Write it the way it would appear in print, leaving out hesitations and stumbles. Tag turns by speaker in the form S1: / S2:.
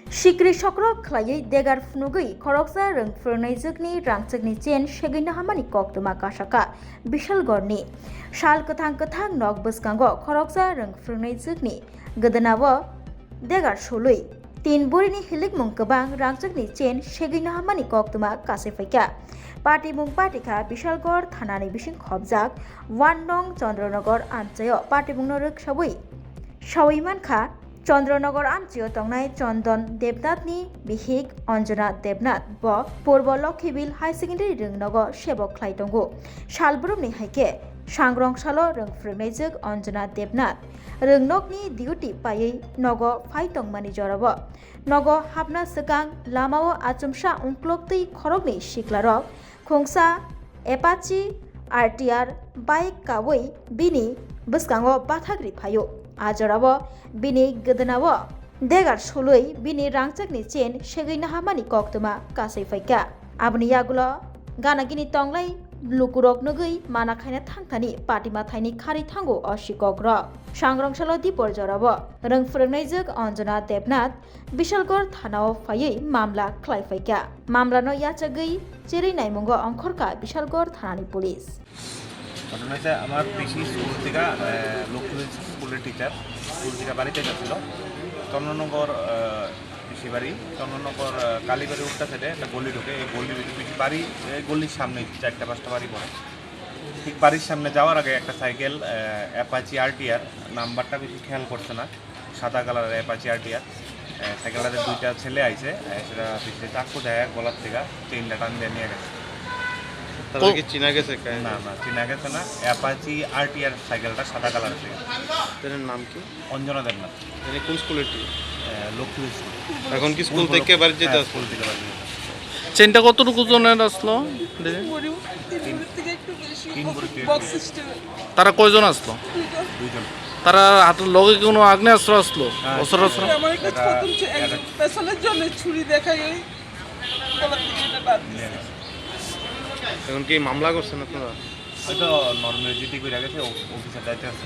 S1: Sikri Shokrok Clay, Degar Fnugui, Koroksa, Rung Furnizugni, Rangsigni Chen, Shagina Hamani Koktuma Kashaka, Bishal Gorni, Shal Katang Nog Buskango, Koroksa, Rung Furnizugni, Gadanawa, Degar Shului, Tin Burini Hilik Munkabang, Rangsigni Chen, Shagina Hamani Koktuma Kasifika, Party Mumpatika, Bishal Gor, Thanani Bishin Khobzak, One Nong Chandranagor, Antayo, Party Munaruk Shabui, Shawiman Kha, Chandernagore আঞ্চলিক টংনাই চন্দন দেবনাথনি বিহিক অঞ্জনা দেবনাথ ব পূর্ব লক্ষীবিল high secondary রংনগ সেবক খ্লাইটঙ্গু সালব্রমনি হাইকে সাংগ্রংসাল রংফ্রংনাইজক Anjana Debnath রংনগনি duty পাयै নগ ফাইটংমানি জরাব নগ হাবনা সগাং লামাও আচমসা উংক্লকতৈ খরগনি সিকলারক খুংসা এপাচি RTR bike কাवै বিনি বসকাঙ্গ বাথাগ্রি ফাयो Ajarabo, Bini Gadanawa, Degar Shului, Bini Rangchakni Chen, Shagina Hamani Koktuma, Kasifaka, Abniyagula, Ganagini Tonglai, Lukurok Nugui, Manakaina Tangtani, Patima Tiny Kari Tango, or Shikogra, Shangrong Shalo Dipor Jarabo, Rung Furnizuk, Anjana Debnath, Bishalgor Thanao Faye, Mamla, Klaifaka, Mamla no Yachagui, Chiri Naimungo, Ankorka, Bishalgor Thani Police.
S2: ঘটনা হচ্ছে আমার পিসি school থেকে লক্ষ্মী স্কুলের teacher school থেকে বাড়িতে যাচ্ছিল চন্দননগর পিসি বাড়ি চন্দননগর কালীবাড়ি উঠটা সাইডে একটা গলি ঢোকে এই গলির পিসি বাড়ি এই গলির সামনে 4-5টা বাড়ি পড়ে ঠিক বাড়ির সামনে যাওয়ার আগে একটা সাইকেল অ্যাপাচি আরটিআর নাম্বারটা বেশি খেয়াল করছে না সাদা কালারের অ্যাপাচি আরটিআর সাইকেলটাতে দুইটা ছেলে আইছে সেটা পিছিয়ে চাকু দেয় গলার থেকে চেইনটা টান দিয়ে নিয়ে গেছে
S3: তাহলে কি চিনা গেছে
S2: না চিনা গেছে না অ্যাপাচি আরটিআর সাইকেলটা সাদা কালারের ছিল
S3: তার নাম কি
S2: অঞ্জনা দেবনাথ
S3: মানে কোন স্কুলের টি
S2: লক্ষ্মী স্কুল
S3: এখন কি স্কুল থেকে বাড়ি যেতে
S2: স্কুল থেকে বাড়ি
S4: চেনটা কতটুকু ওজনের আসলো তারা কয়জন আসলো
S2: দুইজন
S4: তারা হাতের লগে কোনো আগ্নেয়াস্ত্র আসলো অস্ত্র আসলো
S5: আমার একটা খতম পেছনের জন্য ছুরি দেখাই ওই গলার দিকে এটা বাদ দিছে।
S3: এখন কি মামলা করছেন আপনারা
S2: হয়তো নর্মাল জিটি করে গেছে অফিসার দায়িত্বে আছে